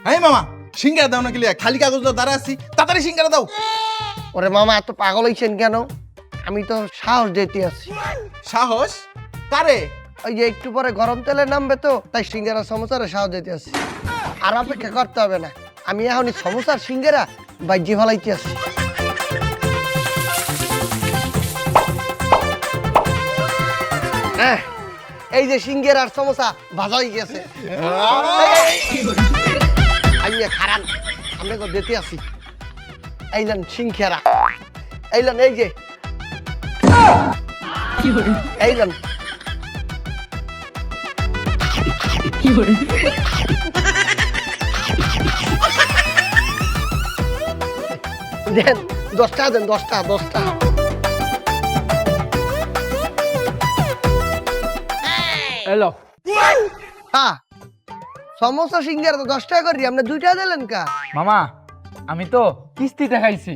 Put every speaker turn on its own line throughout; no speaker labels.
হ্যাঁ মামা সিঙ্গারা দাও না কি লিয়া? খালি কাগজ দাও, দাঁড়া আছি, তাড়াতাড়ি সিঙ্গারা দাও।
ওরে মামা এত পাগল হইছেন কেন? আমি তো সাহস দিতে আছি।
সাহস কারে?
ওই যে একটু পরে গরম তেলে নামবে তো, তাই সিঙ্গারা সমোসারে সাহস দিতে আছি। আর অপেক্ষা করতে হবে না, আমি এখনই সমোসার সিঙ্গারা বাইজি ফেলাইতে আছি। এই যে সিঙ্গারা আর সমোসা ভাজা হয়ে গেছে। আমি খারান আমরা দিতে আছি। এইলেন সিঙ্গারা, এইলেন এই যে এইলেন। দেন 10 টাকা দেন, 10 টাকা 10 টাকা।
এলো
হ্যাঁ সমোসা সিঙ্গারা তো 10 টাকা করি, আপনি 2 টাকা দিলেন কা?
মামা, আমি তো কিস্তিতে খাইছি।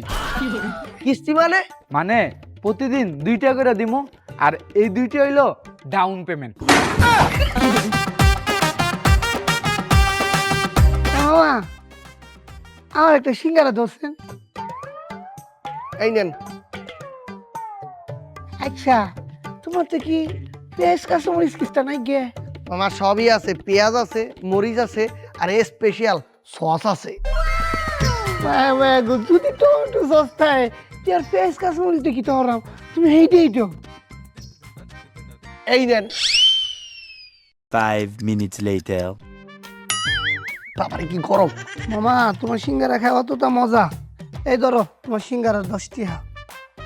কিস্তি মানে?
মানে প্রতিদিন 2টা করে দিমু, আর এই 2টা হইলো ডাউন পেমেন্ট।
মামা আমার একটা সিঙ্গারা ধরছেন। এই নেন।
আচ্ছা তোমার তো কি পেঁয়াজ কাঁচামরিচ কিস্তা নাই গে?
আমার সবই আছে, পেঁয়াজ আছে, মরিচ আছে, আর স্পেশাল সস আছে।
যদি টমেটো সস্তায় আর পেঁয়াজ কাঁচামরিচ দেখি তো ওরাম, তুমি হেইটাই তো।
এই নেন।
5 minutes later.
বাবারে কি গরম।
মামা তোমার সিঙ্গারা খায় অতটা মজা। এই ধরো তোমার সিঙ্গারা 10 টাকা,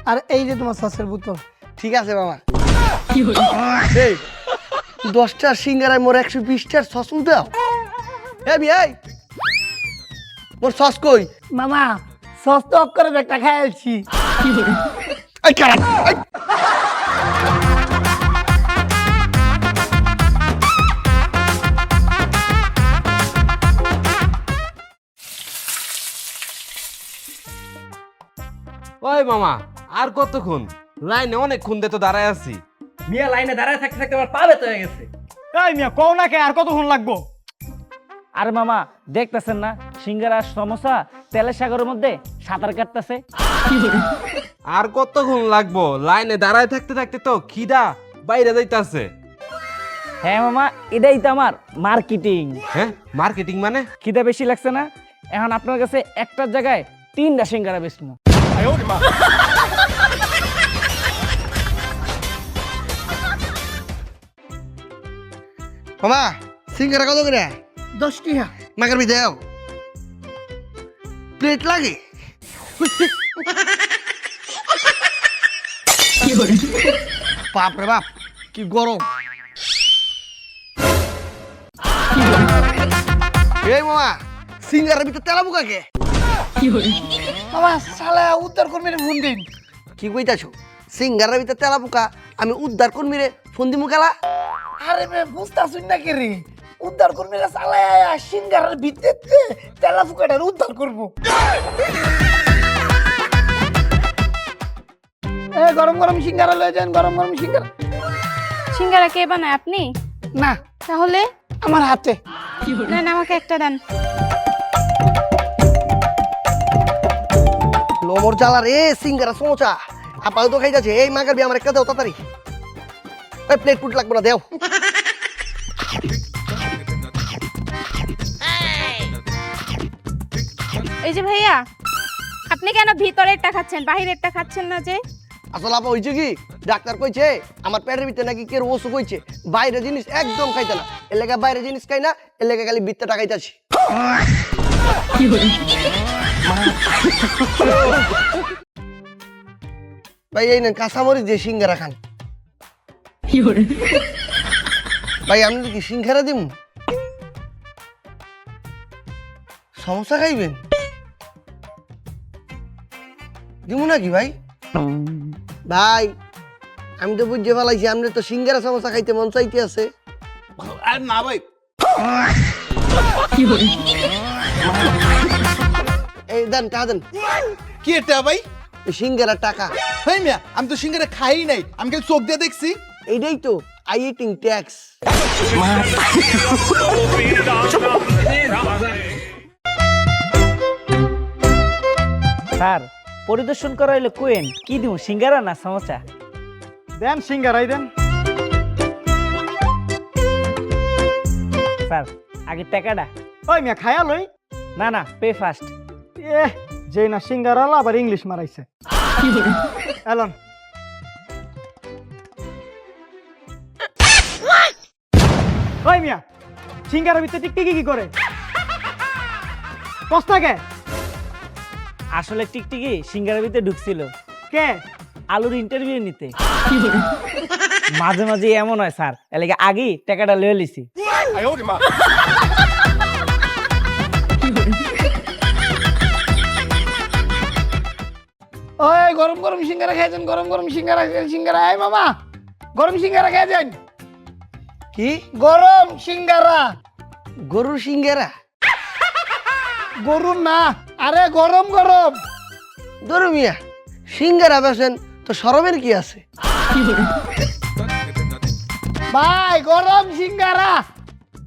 আর এই যে তোমার সসের বোতল।
ঠিক আছে মামা। এই 10টা সিঙ্গারায় মোর 120টার সস দাও। এ ভাই মোর সস কই?
মামা সস তো অফ করে একটা খাইছি।
এই কারা এই
ওই মামা, আর কতক্ষণ? লাইনে অনেকক্ষণ দিয়ে তো দাঁড়ায় আছি।
মিয়া লাইনে দাঁড়ায় থাকতে থাকতে আমার পা ব্যথা হয়ে গেছে।
এই মিয়া কও না কে, আর কতক্ষণ লাগবো?
আরে মামা দেখতেছেন না, সিঙ্গারা সমোসা তেলের সাগরের মধ্যে সাঁতার কাটতেছে।
আর কতক্ষণ লাগবো? লাইনে দাঁড়ায় থাকতে থাকতে তো খিদা বাইরে যাইতাছে।
হ্যাঁ মামা, এটাই তো আমার মার্কেটিং।
হ্যাঁ, মার্কেটিং মানে?
খিদা বেশি লাগছে না, এখন আপনার কাছে একটার জায়গায় 3টা সিঙ্গারা বেচবো।
মামা সিঙ্গারা কত করে?
10 টাকা।
মাগার বি দাও। প্লেট লাগে? বাপ রে বাপ কি গরম। এই মামা সিঙ্গারার ভিতরে তেলা বুকা কে?
মামা শালা উদ্ধার কর্মীর ফোন দিন।
কি কইতাছো? সিঙ্গারার ভিতরে তেলা পোকা, আমি উদ্ধার কর্মীরে ফোন দিমু কেলা?
আরে বে বুঝতাছুন না কে রে, উদ্ধার কর্মীরা চালায় সিঙ্গারার ভিতরে তেলা ফুকাটার উদ্ধার করবো। এ গরম গরম সিঙ্গারা লয়ে যান, গরম গরম সিঙ্গারা।
সিঙ্গারা কে বানায়, আপনি?
না
তাহলে
আমার হাতে।
নেন আমাকে একটা দেন।
লোমর জ্বালা রে, সিঙ্গারা সমোসা আপাতত তো খাইতাছে। এই মাগার বি আমার একটা দাও তাড়াতাড়ি। এই প্লেট পুট লাগবে না, দেও।
এই যে ভাইয়া, আপনি কেন ভিতরেরটা খাচ্ছেন, বাহিরেরটা খাচ্ছেন না যে?
আসলে আপা হয়েছে কি, ডাক্তার কইছে আমার পেটের ভিতরে নাকি কেউ অসুখ হয়েছে, বাইরে জিনিস একদম খাইতে না। এর লেগে বাইরে জিনিস খাই না, এর লেগে খালি ভিতরটা খাইতাছি। ভাই এই নেন কাঁচামরিচ দিয়ে সিঙ্গারা খান। ভাই আপনি কি সিঙ্গারা দিম? সমস্যা খাইবেন? দিমু নাকি ভাই? ভাই আমি তো বুঝতে পারলাইছি আপনি তো সিঙ্গারা সমস্যা খাইতে মন চাইতে আছে।
আর না ভাই,
এই দেন টাকা দেন।
কি এটা ভাই?
সিঙ্গারা টাকা।
হ্যাঁ মিয়া, আমি তো সিঙ্গারা খাই নাই, আমি খালি চোখ দিয়ে দেখছি।
এইটাই তো আই ইটিং ট্যাক্স।
স্যার পরিদর্শন করা হইলে কোয়েন কি দিব সিঙ্গারা না সমোসা?
দেন সিঙ্গারাই দেন।
স্যার আগে টাকাটা।
ওই মিয়া খায়া লই।
না না, পে ফার্স্ট।
যে না সিঙ্গারা আবার ইংলিশ মারাইছে। এলন ওই মিয়া সিঙ্গারা ভিতরে টিকটিকি কি করে? কস্তাকে
আসলে টিকটিকি সিঙ্গারার ভিতরে ঢুকছিল
কে?
আলুর ইন্টারভিউ নিতে। মাঝে মাঝে এমন হয় স্যার, এলাকা আগেই টাকাটা লয়ে লিছি।
ওই গরম গরম সিঙ্গারা খেয়েছেন, গরম গরম সিঙ্গারা এই মামা গরম সিঙ্গারা খেয়েছেন?
কি
গরম সিঙ্গারা।
গরুর সিঙ্গারা?
গরুর না, আরে গরম গরম।
ধরো মিয়া, সিঙ্গারা বেছেন তো শরমের কি আছে?
ভাই গরম সিঙ্গারা।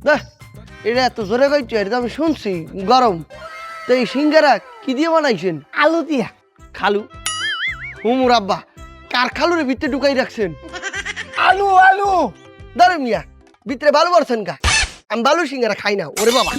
দেখ এটা এত জোরে কইছো, এটা তো আমি শুনছি গরম। তো এই সিঙ্গারা কি দিয়ে বানাইছেন?
আলু দিয়া।
খালু? হুমুর আব্বা, কার খালুরে ভিতরে ঢুকাই রাখছেন?
আলু আলু।
ধরো মিয়া, ভিতরে বালু করছেন কা? আমি বালু সিঙ্গারা খাই না। ওরে বাবা,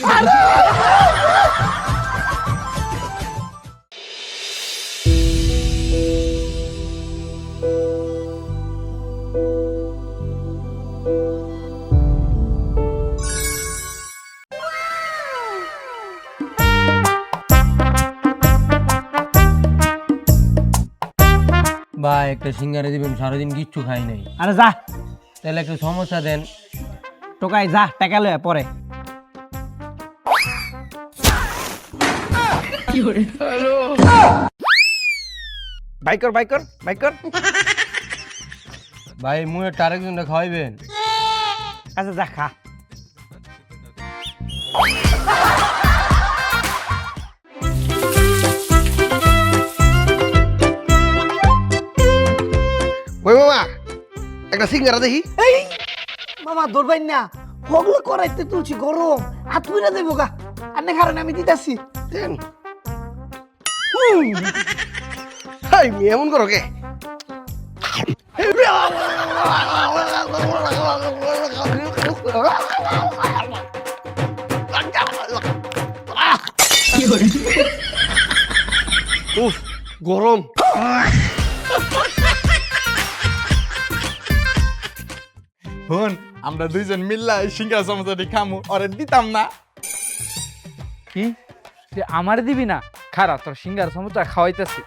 ভাই একটা সিঙ্গারা দিবেন, সারাদিন কিচ্ছু খাই নাই।
আরে যা
তাহলে একটা সমস্যা দেন।
টোকাই যা, টাকা লয়ে পরে।
বাইকর বাইকর বাইকর।
ভাই মুয়ের আরেকজনটা খাওয়াইবেন।
আচ্ছা যা খা।
ওই মামা একটা সিঙ্গারা দেখি।
এই মামা ধরবেন না, হগলে করাইতে তুলছি গরম, আর তুই না দেবো গা। আর না কারণ আমি দিতেছি।
দেন। এই মেয়ে এমন করো কে? উফ, গরম।
হুন, আমরা দুইজন মিল্লা এই সিঙ্গারা সমোসাটি খামু, ওরে দিতাম না।
কি তুই আমারে দিবি না? খারা তোর সিঙ্গারা সমুদ্র খাওয়াইতেছি।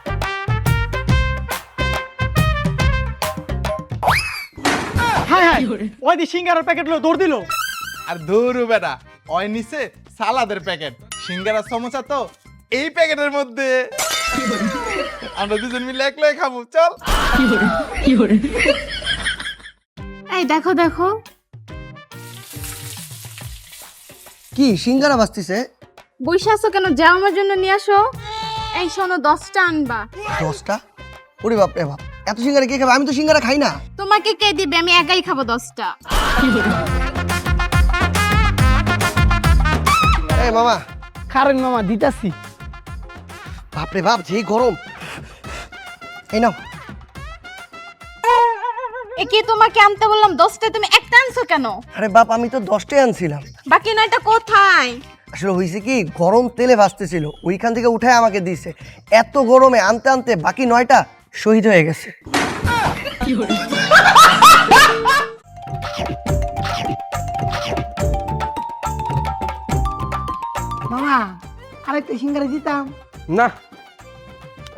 হাই হাই, ওই দি সিঙ্গারার প্যাকেট লো দৌড় দিল।
আর ধরু বেটা, ওই নিচে সালাদের প্যাকেট, সিঙ্গারা সমোসা তো এই প্যাকেটের মধ্যে। আমরা দুজন মিলে একলাই খাবো, চল।
এই দেখো দেখো,
কি সিঙ্গারা বাজতিছে?
বসে আছো কেন? যাও আমার জন্য নিয়ে আসো। এই শোনো, 10টা আনবা।
10টা? ওরে বাপ রে বাপ, এত সিঙ্গারা কে খাবে? আমি তো সিঙ্গারা খাই না।
তোমাকে কে দিবে? আমি একাই খাবো 10টা।
এই মামা,
কারণ মামা দিতাছি।
বাপরে বাপ, যেই গরম। এই নাও।
এ কি তোমাকে আনতে বললাম 10টা, তুমি একটা আনছো কেন?
আরে বাপ, আমি তো 10টাই আনছিলাম।
বাকি 9টা কোথায়?
আসলে হয়েছে কি, গরম তেলে ভাজতেছিল, ওইখান থেকে উঠায় আমাকে দিছে। এত গরমে আনতে আনতে বাকি 9টা শহীদ হয়ে গেছে।
মামা আরেকটা সিঙ্গারা দিতাম।
না,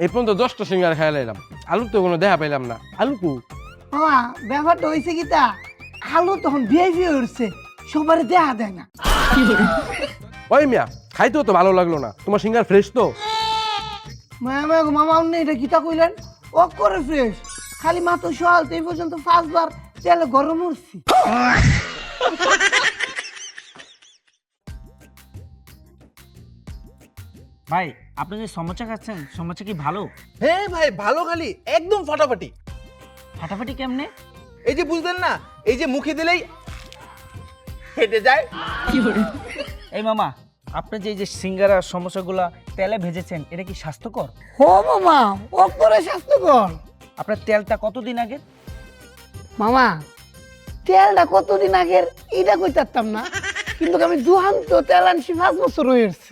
এই পর্যন্ত 10টা সিঙ্গারা খাই লাইলাম, আলু তো কোনো দেখা পাইলাম না। আলু কো?
মামা ব্যাপারটা হয়েছে কি তা, আলু তখন বিয়ে উঠছে, সবারই দেখা দেয় না।
ওই মিয়া, খাইতেও তো ভালো লাগলো না। তোমার সিঙ্গার ফ্রেশ তো?
মামা মামা অন্য এটা কিতা কইলেন? ও করে ফ্রেশ, খালি মাত্র সকাল এই পর্যন্ত 5 বার তেলে গরম উঠছি।
ভাই আপনি যে সমোসা খাচ্ছেন, সমোসা কি ভালো?
হ্যাঁ ভাই, ভালো, খালি একদম ফাটাফাটি।
ফাটাফাটি কেমনে?
এই যে বুঝলেন না, এই যে মুখে দিলেই হেঁটে যায়।
এই মামা আপনি যে এই যে সিঙ্গারা সমস্যাগুলা তেলে ভেজেছেন এটা কি স্বাস্থ্যকর?
হো মামা অপরে স্বাস্থ্যকর।
আপনার তেলটা কতদিন আগের?
মামা তেলটা কতদিন আগের এটা কই পারতাম না, কিন্তু আমি দুহান্ত তেল আনছি 5 বছর হয়েছে।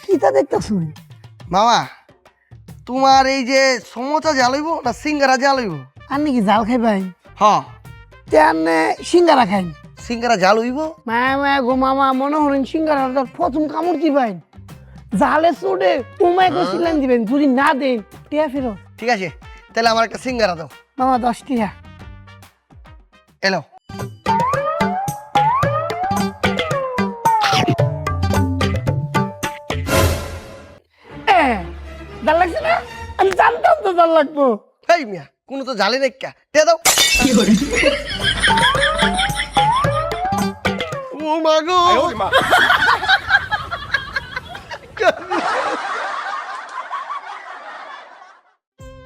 কিটা দেখতেছ?
মামা তোমার এই যে সমোসা জ্বালাইব না সিঙ্গারা জ্বালাইব?
আর নাকি জাল খাই ভাই?
হ,
তেনে সিঙ্গারা খাই।
সিঙ্গারা জ্বালাইব।
মায়া মায়া গো মামা, মনে হলেন সিঙ্গারাটা প্রথম কামড় দিবেন, জালে চড়ে উমায় করছিলেন দিবেন, যদি না দেন টিয়া ফেরো।
ঠিক আছে, তাহলে আমার একটা সিঙ্গারা দাও।
মামা 10 টিয়া।
এলো।
জাল লাগছে না? আমি জানতাম তো জাল লাগবো।
এই মিয়া, কোনো তো জ্বালি নাই কা, তে দাও। ও মা গো,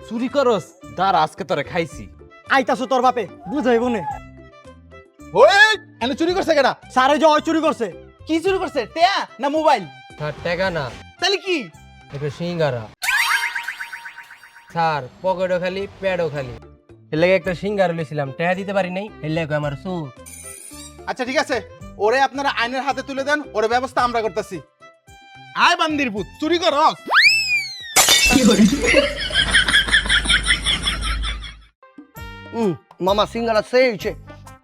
চুরি করস, দাঁড়া আজকে তোরে খাইছি।
আইতাছো তোর বাপে বুঝাইব নে।
ওই এনে চুরি করছে কেডা?
সারে জয় চুরি করছে।
কি চুরি করছে? টেয়া না মোবাইল?
স্যার টাকা না,
তাহলে কি?
একটা সিঙ্গারা। স্যার পকেটও খালি প্যাডও খালি, এর লাগে একটা সিঙ্গারা লইছিলাম, টাকা দিতে পারি নাই, এর লাগে আমার চোর।
আচ্ছা ঠিক আছে, ওরে আপনারা আইনের হাতে তুলে দেন, ওর ব্যবস্থা আমরা করতেছি। আয় বান্দির পুত, চুরি করস?
মামা সিঙ্গারা সেই হয়েছে।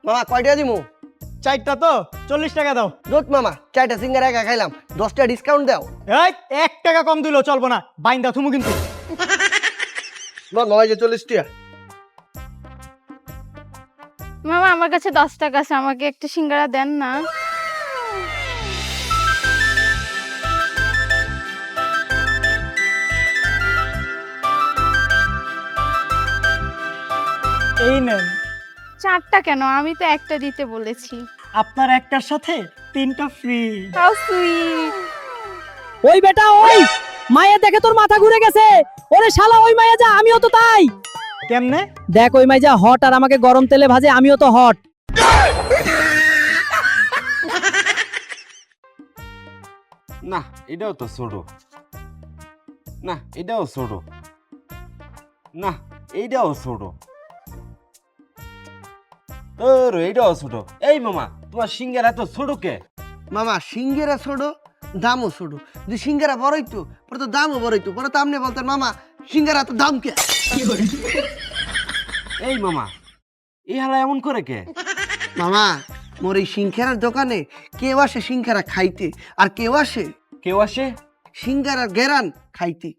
মামা কয়টা দিমু?
4টা তো 40 টাকা দাও।
দোত মামা 4টা সিঙ্গারা একা খাইলাম, 10টা ডিসকাউন্ট দাও।
এই 1 টাকা কম দিলেও চলবো না, বাইন্দা থুমু কিন্তু।
মামা যে 40 টিয়া।
মামা আমার কাছে 10 টাকা আছে, আমাকে একটা সিঙ্গারা দেন না।
এই নেন।
4টা কেন? আমি তো একটা দিতে বলেছি।
আপনার একটার সাথে 3টা ফ্রি।
How sweet.
ওই বেটা ওই মায়া দেখে তোর মাথা ঘুরে গেছে। ওরে শালা ওই মায়া যা, আমিও তো তাই।
কেমনে?
দেখ ওই মাইজা হট আর আমাকে গরম তেলে ভাজে, আমিও তো হট।
না এটাও তো ছোট, না এটাও ছোট, না এইটাও ছোট, তোর এইটাও ছোট। এই মামা তোমার সিঙ্গারা তো ছোট কে?
মামা সিঙ্গারা ছোট, দামও ছোট। যদি সিঙ্গারা বড় হইতো পরে তো দামও বড় হইতো, পরে তো আপনি বলতেন মামা সিঙ্গারা তো দাম কে?
এই মামা এই হালা এমন করে কে?
মামা মোর এই সিঙ্গারার দোকানে কেউ আসে সিঙ্গারা খাইতে, আর কেউ আসে
কেউ আসে
সিঙ্গারার গেরান খাইতে।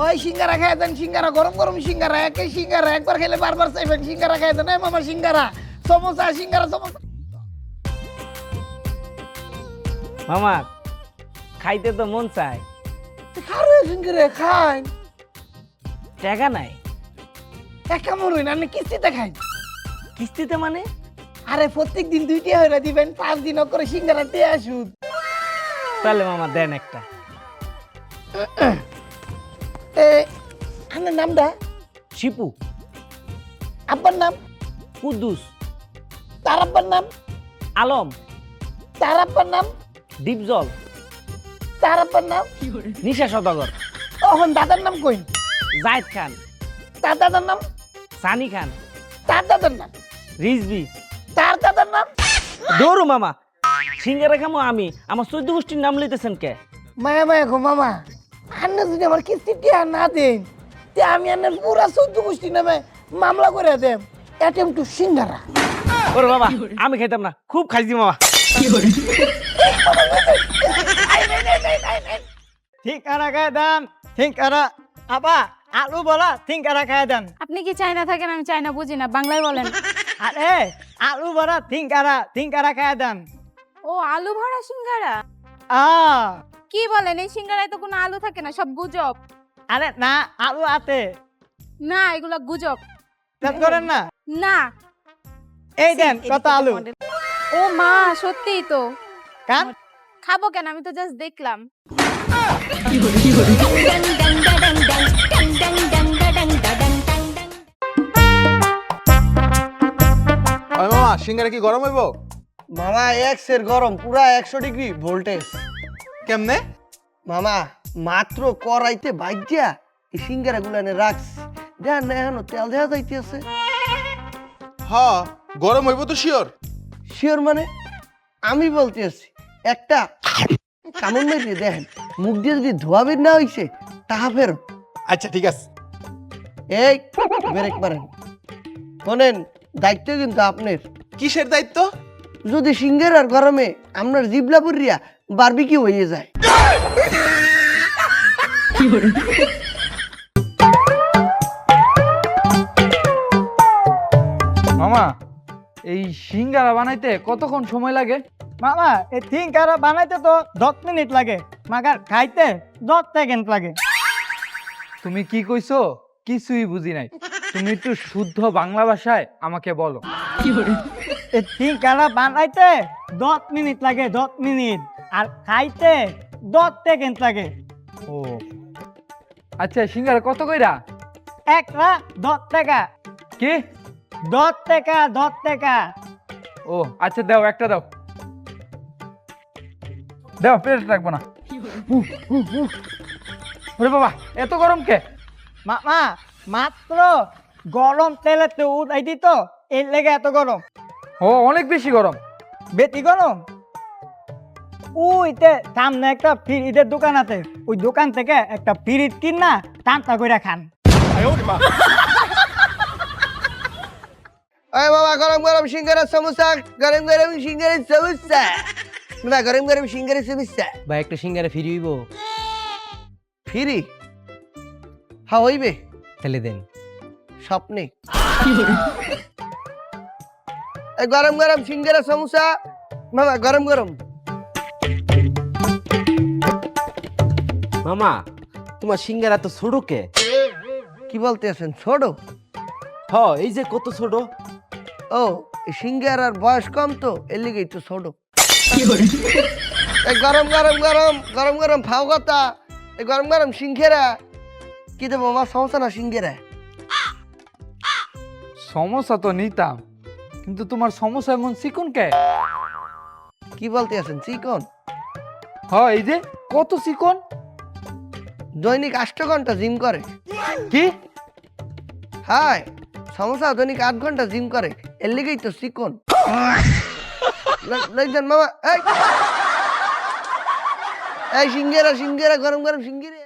ওই সিঙ্গারা খাই দেন, সিঙ্গারা গরম গরম সিঙ্গারা, একই সিঙ্গারা একবার খেলে বারবার চাইবেন। সিঙ্গারা খাই দেন। এই মামা সিঙ্গারা, সমোসা, সিঙ্গারা, সমোসা।
মামা খাইতে তো মন চায়,
খারে সিঙ্গারা খাই,
টাকা নাই।
একা মরুই না, আপনি কিস্তিতে খাই।
কিস্তিতে মানে?
আরে প্রত্যেক দিন 2 টিয়া হইরা দিবেন, 5 দিন করে সিঙ্গারা টিয়া আসুন।
তাহলে মামা দেন একটা।
আপনার নামটা?
শিপু।
আব্বার নাম?
কুদ্দুস।
তার আব্বার নাম?
আলম।
তার আব্বার নাম?
দীপজল।
তার আব্বার নাম?
নিশা সদাগর।
তখন দাদার নাম কই?
জায়েদ খান।
তার দাদার নাম?
সানি খান।
তার দাদার নাম?
রিজভি।
তার দাদার নাম?
দৌড়ো মামা, সিঙ্গারা খামো আমি, আমার 14 গোষ্ঠীর নাম লইতেছেন কে?
মায়া মায়া গো মামা, আপনি যদি আমার কিস্তি টিয়া না দেন তে আমি আপনার পুরা 14 গোষ্ঠী নামে মামলা করে দেব। অ্যাটেম্প টু সিঙ্গারা।
ওরে বাবা আমি খাইতাম না, খুব খাইছি মামা।
ঠিকানা খায় দেন, ঠিকানা। আপা আলু বলা ঠিকানা খায় দেন।
আপনি কি চায়না থাকেন? আমি চায়না বুঝি না, বাংলায় বলেন।
আরে আলু বলা ঠিকানা খায় দেন।
ও আলু ভরা সিঙ্গারা?
আ
কি বলেন? এই সিঙ্গারায় তো কোনো আলু থাকে না, সব গুজব।
আরে না, আলু আছে।
না এগুলো গুজব।
চেক করেন না।
না।
এই দেন কত আলু।
ও মা, সত্যিই তো।
কান
খাবো কেন? আমি তো জাস্ট দেখলাম।
ওই মামা সিঙ্গারা কি গরম হইব?
মামা এক্সের গরম, পুরা 100 ডিগ্রি ভোল্টেজ।
কেমনে?
মামা মাত্র কড়াইতে ভাইজা এই সিঙ্গারা গুলানে রাখছি, দেখ না এখনো তেল দেওয়া যাইতেছে।
হ গরম হইব তো শিওর।
শিওর মানে? আমি বলতেছি একটা কামড় মেরে দেখেন, মুখ দিয়ে যদি ধোয়া বের না হইছে তাহা ফেরত।
আচ্ছা ঠিক আছে।
এই ব্রেক মারেন, শোনেন দায়িত্ব কিন্তু আপনার।
কিসের দায়িত্ব?
যদি সিঙ্গারার গরমে আপনার জিবলা পুরিয়া বারবিকিউ হয়ে যায়।
মামা এই সিঙ্গারা বানাইতে কতক্ষণ সময় লাগে?
মামা এই সিঙ্গারা বানাইতে তো 10 মিনিট লাগে, মাগার খাইতে 10 সেকেন্ড লাগে।
তুমি কি কইছো কিছুই বুঝি নাই, তুমি একটু শুদ্ধ বাংলা ভাষায় আমাকে বলো।
এই সিঙ্গারা বানাইতে 10 মিনিট লাগে, 10 মিনিট, আর খাইতে 10 সেকেন্ড লাগে।
ও আচ্ছা, সিঙ্গারা কত কইরা?
একটা 10 টাকা।
কি?
10 টাকা, 10 টাকা।
ও আচ্ছা, দাও একটা দাও, দাও প্লেট রাখবো না। ওরে বাবা, এত গরম কে?
মামা মাত্র গরম তেলেতে উঠাই দিত, এর লেগে এত গরম।
ও অনেক বেশি গরম।
বেশি গরম? ওইতে সামনে একটা ফ্রিজের দোকান আছে, ওই দোকান থেকে একটা ফ্রিজ কিনা টানটা করে খান।
আরে বাবা, গরম গরম সিঙ্গারা সমোসা, গরম গরম সিঙ্গারা সমোসা, না গরম গরম সিঙ্গারা সমোসা।
ভাই একটা সিঙ্গারা ফ্রি হইব?
ফিরি? হ্যাঁ হইবে,
তাহলে দেন।
স্বপ্নে। এই গরম গরম সিঙ্গারা সমোসা মামা, গরম গরম।
মামা তোমার সিঙ্গারা তো ছোট কে?
কি বলতে আছেন ছোট?
হ এই যে কত ছোট।
ও এই সিঙ্গারার বয়স কম তো, এর লিগেই তো ছোট। এই গরম গরম গরম গরম গরম ফাও কথা, এই গরম গরম সিঙ্গারা কি দেবো মামা, সমোসা না সিঙ্গারা?
সমস্যা তো নিতাম, কিন্তু তোমার সমস্যা এমন চিকন কে?
কি বলতে আছেন চিকন?
হ্যাঁ এই যে কত চিকন।
দৈনিক 8 ঘন্টা জিম করে।
কি?
হাই, সমোসা দৈনিক 8 ঘন্টা জিম করে, এর লিগেই তো চিকন। লাগছেন মামা। এই সিঙ্গারা সিঙ্গারা গরম গরম সিঙ্গারা।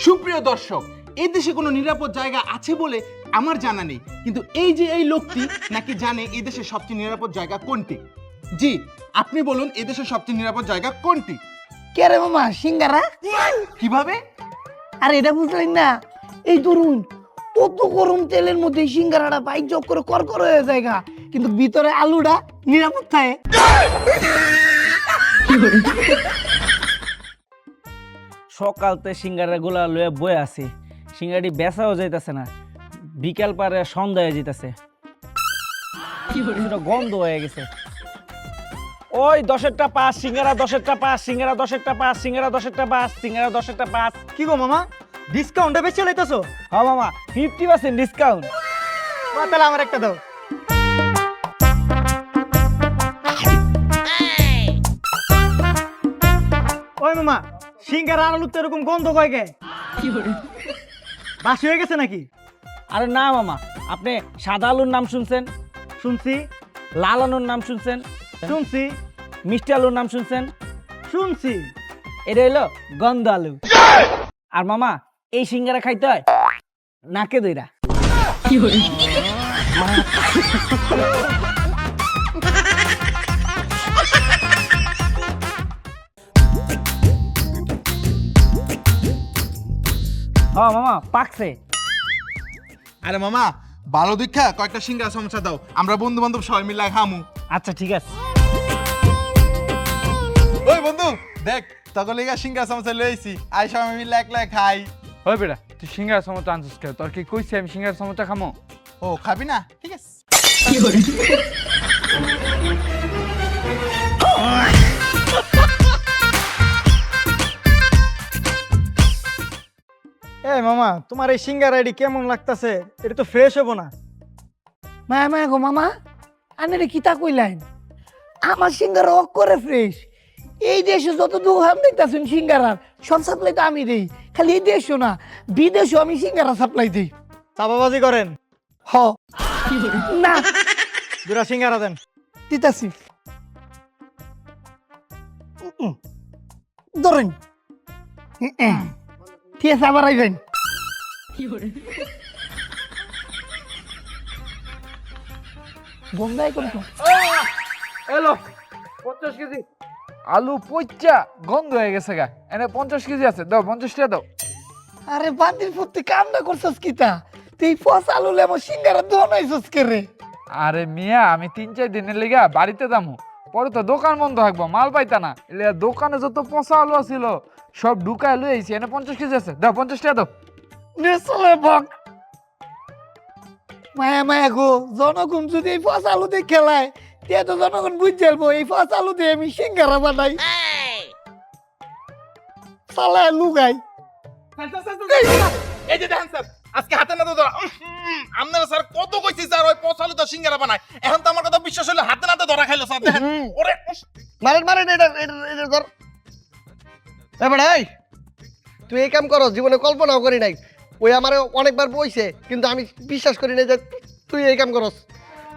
সুপ্রিয় দর্শক, এই দেশে কোনো নিরাপদ জায়গা আছে বলে আমার জানা নেই, কিন্তু এই যে এই লোকটি নাকি জানে এই দেশের সবচেয়ে নিরাপদ জায়গা কোনটি। জি, আপনি বলুন এই দেশের সবচেয়ে নিরাপদ জায়গা কোনটি?
কে রে মামা, সিঙ্গারা?
কিভাবে?
আর এটা বুঝলেন না, এই ধরুন কত গরম তেলের মধ্যে এই সিঙ্গারাটা বাইক জব করে করকর হয়ে যায়, কিন্তু ভিতরে আলুটা নিরাপদ থাকে।
সকালতে সিঙ্গারা গুলা লয়ে বয়ে আছে, সিঙ্গারাটি বেচাও যাইতেছে না, বিকাল পারে সন্ধ্যা হয়ে যেতেছে, গন্ধ হয়ে গেছে। ওই 10টা 5 সিঙ্গারা, 10টা 5 সিঙ্গারা, 10টা 5 সিঙ্গারা, 10টা 5 সিঙ্গারা, 10টা 5।
কি গো মামা, ডিসকাউন্টে বেশি লাইতেছো?
হ্যাঁ মামা, 50% ডিসকাউন্ট।
তাহলে আমার একটা দাও। ওই মামা, সিঙ্গারা আর আলুতে এরকম গন্ধ কয় গে? বাসি হয়ে গেছে নাকি?
আরে না মামা, আপনি সাদা আলুর নাম শুনছেন?
শুনছি।
লাল আলুর নাম শুনছেন?
শুনছি।
মিষ্টি আলুর নাম শুনছেন?
শুনছি।
এটা হইলো গন্ধ আলু। আর মামা এই সিঙ্গারা খাইতে হয় নাকে দইরা। হ্যাঁ মামা পাকছে।
আরে মামা, ভালো দীক্ষা কয়েকটা সিঙ্গারা সমস্যা দাও, আমরা বন্ধু বান্ধব সবাই মিলে খামু।
আচ্ছা ঠিক আছে।
ওই বন্ধু দেখ, তখন লেগা সিঙ্গারা সমস্যা লইছি, আই সবাই মিলে একলা খাই।
ওই বেটা, তুই সিঙ্গারা সমোসা আনছিস কে? তোর কি কইছি আমি সিঙ্গারা সমোসা খামো?
ও খাবি না? ঠিক আছে।
এই মামা তোমার এই সিঙ্গারা এডি কেমন লাগতাছে? এটা তো ফ্রেশ হবো না।
মায়া মায়া গো মামা, আনে কিতা কইলেন? আমার সিঙ্গারা অক করে ফ্রেশ। এই দেশে যত দোকান দেখতেছেন সিঙ্গারার সব সাপ্লাই তো আমি দিই। খালি এই দেশও না, বিদেশেও আমি সিঙ্গারা সাপ্লাই দিই।
চাপাবাজি করেন?
হ না
দুরা সিঙ্গারা দেন।
দিতাছি, ধরেন। ঠিক আছে, আবার আইবেন। বন্ধাই করছো
এলো 50 কেজি আলু পচা গন্ধ হয়ে গেছে গা। এনে 50 কেজি আছে, দাও 50 টাকা দাও।
আরে বান্দির ফুটতে কামটা করছস কিতা? তুই ফস আলু লেমো সিঙ্গারা দোন আইছস কে রে?
আরে মিয়া, আমি 3-4 দিনের লিগা বাড়িতে যামু, পরে তো দোকান বন্ধ থাকবো, মাল পাইতা না। এলে দোকানে যত পচা আলু ছিল সব ঢুকায় লই আইছি। এনে 50 কেজি আছে, দাও 50 টাকা দাও।
নেসলে বক মায়া মায়া গো, জনগণ যদি এই ফস আলু দিয়ে খেলায় তে তো জনগণ বুঝ যাবো এই ফস আলু দিয়ে আমি সিঙ্গারা বানাই। সালায় লুগাই।
এই যে দেখেন স্যার, আজকে হাতে নাতে ধরা। আপনারা স্যার কত কইছি স্যার ওই পচালু তো সিঙ্গারা বানায়, এখন তো আমার কথা বিশ্বাস হলো হাতে নাতে ধরা খাইলো স্যার। দেখেন ওরে
মারেন মারেন, এটা এটা এটা ধর। এবার এই তুই এই কাম করো, জীবনে কল্পনাও করি নাই। ওই আমার অনেকবার বইছে, কিন্তু আমি বিশ্বাস করি না যে তুই এই কাম করস।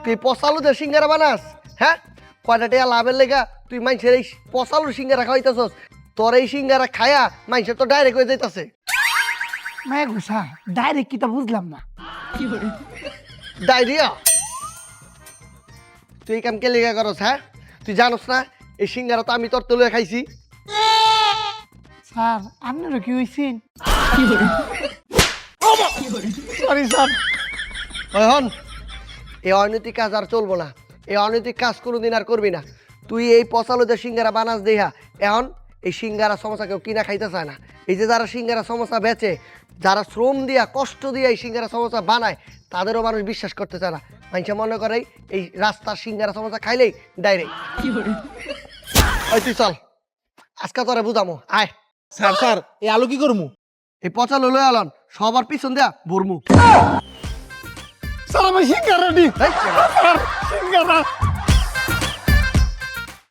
তুই পচালু যে সিঙ্গারা বানাস, হ্যাঁ? কয়টা টাকা লাভের লেগা তুই মানুষের এই পচালুর সিঙ্গারা খাওয়াইতেছস। তোর এই সিঙ্গারা খায়া মানুষের তো ডাইরেক্ট হয়ে যাইতাছে।
মায়া গো স্যার, ডাইরেক্ট কিতা বুঝলাম না।
ডায়রিয়া, তুই এই কাম কে লেগা করস? হ্যাঁ, তুই জানোস না এই সিঙ্গারা তো আমি তোর তলে খাইছি।
স্যার আপনারও কি হয়েছেন? Sorry sir.
এখন এই অনৈতিক কাজ আর চলবো না। এই অনৈতিক কাজ কোনোদিন আর করবি না। তুই এই পচালো যে সিঙ্গারা বানাস দেহা, এখন এই সিঙ্গারা সমস্যা কেউ কিনা খাইতে চায় না। এই যে যারা সিঙ্গারা সমস্যা বেচে, যারা শ্রম দিয়া কষ্ট দিয়া এই সিঙ্গারা সমস্যা বানায়, তাদেরও মানুষ বিশ্বাস করতে চায় না। মানুষ মনে করে এই রাস্তার সিঙ্গারা সমস্যা খাইলেই ডাইরেক্ট। ওই তুই চল, আজকে তোরে বুঝামো, আয়।
স্যার স্যার এই আলু কি করমু?
এই পচালো লয়ে আলন সবার পিছন দেয়া ভরমু।
স্যার আমি সিঙ্গারা দি।
এই,
সিঙ্গারা